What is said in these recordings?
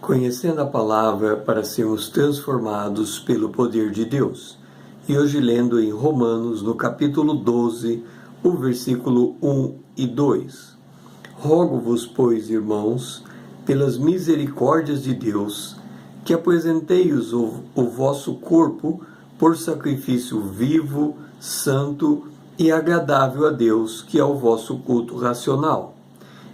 Conhecendo a palavra para sermos transformados pelo poder de Deus. E hoje lendo em Romanos, no capítulo 12, o versículo 1 e 2. Rogo-vos, pois, irmãos, pelas misericórdias de Deus, que apresenteis o vosso corpo por sacrifício vivo, santo e agradável a Deus, que é o vosso culto racional.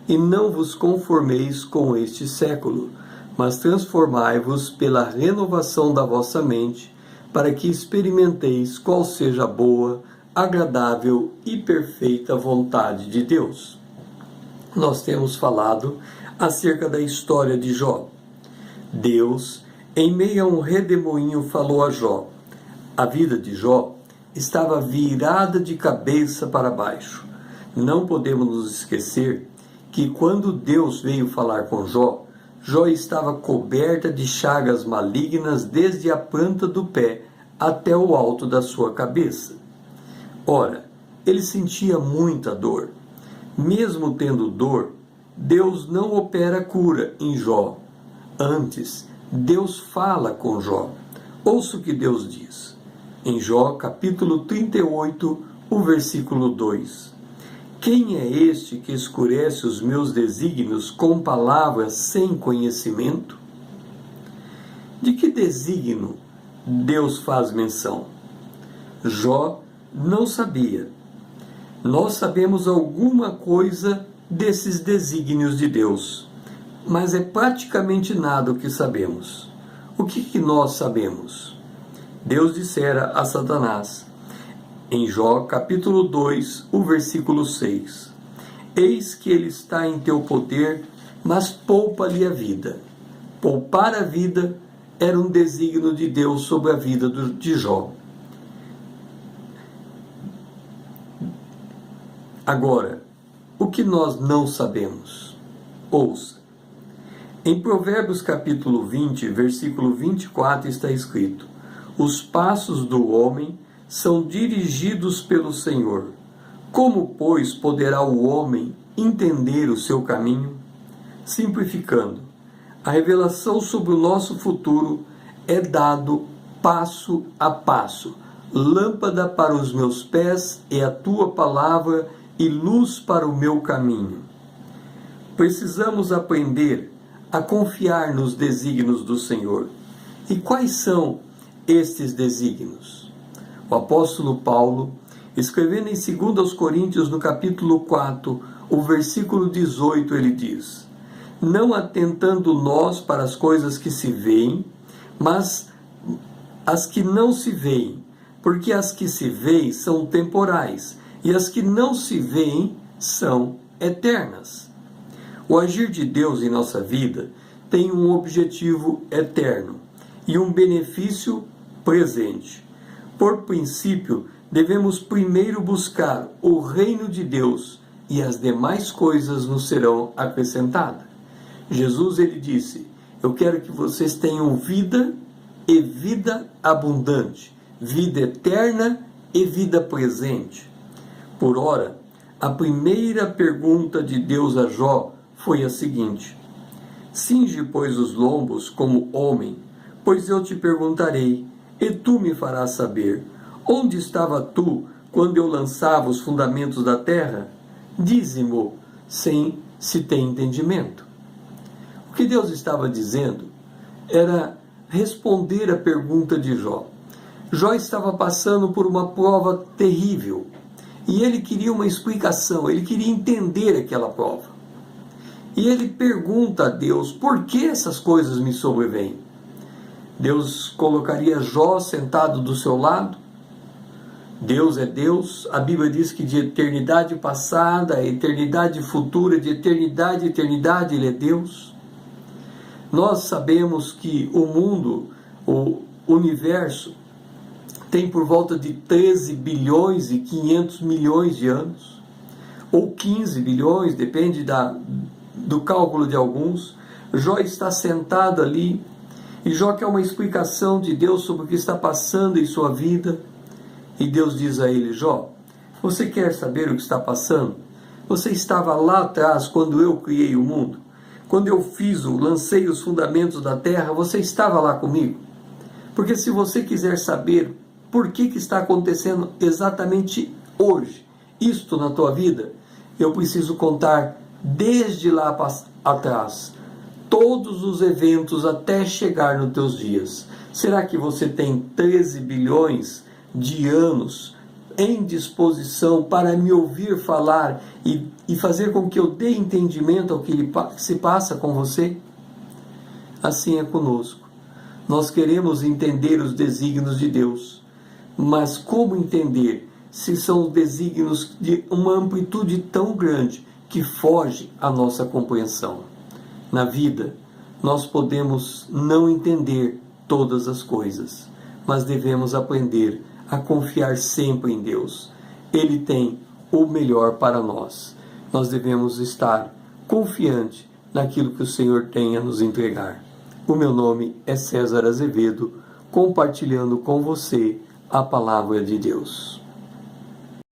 E não vos conformeis com este século, mas transformai-vos pela renovação da vossa mente, para que experimenteis qual seja a boa, agradável e perfeita vontade de Deus. Nós temos falado acerca da história de Jó. Deus, em meio a um redemoinho, falou a Jó. A vida de Jó estava virada de cabeça para baixo. Não podemos nos esquecer que quando Deus veio falar com Jó, Jó estava coberta de chagas malignas desde a planta do pé até o alto da sua cabeça. Ora, ele sentia muita dor. Mesmo tendo dor, Deus não opera cura em Jó. Antes, Deus fala com Jó. Ouça o que Deus diz. Em Jó, capítulo 38, o versículo 2. Quem é este que escurece os meus desígnios com palavras sem conhecimento? De que desígnio Deus faz menção? Jó não sabia. Nós sabemos alguma coisa desses desígnios de Deus, mas é praticamente nada o que sabemos. O que nós sabemos? Deus dissera a Satanás, em Jó, capítulo 2, o versículo 6. Eis que ele está em teu poder, mas poupa-lhe a vida. Poupar a vida era um desígnio de Deus sobre a vida de Jó. Agora, o que nós não sabemos? Ouça. Em Provérbios capítulo 20, versículo 24 está escrito: os passos do homem são dirigidos pelo Senhor. Como, pois, poderá o homem entender o seu caminho? Simplificando, a revelação sobre o nosso futuro é dado passo a passo. Lâmpada para os meus pés é a tua palavra e luz para o meu caminho. Precisamos aprender a confiar nos desígnios do Senhor. E quais são estes desígnios? O apóstolo Paulo, escrevendo em 2 Coríntios, no capítulo 4, o versículo 18, ele diz: não atentando nós para as coisas que se veem, mas as que não se veem, porque as que se veem são temporais, e as que não se veem são eternas. O agir de Deus em nossa vida tem um objetivo eterno e um benefício presente. Por princípio, devemos primeiro buscar o reino de Deus e as demais coisas nos serão acrescentadas. Jesus, ele disse: eu quero que vocês tenham vida e vida abundante, vida eterna e vida presente. Por ora, a primeira pergunta de Deus a Jó foi a seguinte: cinge, pois, os lombos como homem, pois eu te perguntarei, e tu me farás saber, onde estava tu quando eu lançava os fundamentos da terra? Dize-mo, sem se ter entendimento. O que Deus estava dizendo era responder a pergunta de Jó. Jó estava passando por uma prova terrível, e ele queria uma explicação, ele queria entender aquela prova. E ele pergunta a Deus, por que essas coisas me sobrevêm? Deus colocaria Jó sentado do seu lado? Deus é Deus. A Bíblia diz que de eternidade passada a eternidade futura, de eternidade a eternidade, Ele é Deus. Nós sabemos que o mundo, o universo, tem por volta de 13 bilhões e 500 milhões de anos, ou 15 bilhões, depende do cálculo de alguns. Jó está sentado ali, e Jó quer uma explicação de Deus sobre o que está passando em sua vida. E Deus diz a ele: Jó, você quer saber o que está passando? Você estava lá atrás quando eu criei o mundo. quando eu lancei os fundamentos da terra, você estava lá comigo? Porque se você quiser saber por que está acontecendo exatamente hoje, isto na tua vida, eu preciso contar desde lá atrás, todos os eventos até chegar nos teus dias. Será que você tem 13 bilhões de anos em disposição para me ouvir falar e fazer com que eu dê entendimento ao que se passa com você? Assim é conosco. Nós queremos entender os desígnios de Deus, mas como entender se são os desígnios de uma amplitude tão grande que foge à nossa compreensão? Na vida, nós podemos não entender todas as coisas, mas devemos aprender a confiar sempre em Deus. Ele tem o melhor para nós. Nós devemos estar confiantes naquilo que o Senhor tem a nos entregar. O meu nome é César Azevedo, compartilhando com você a palavra de Deus.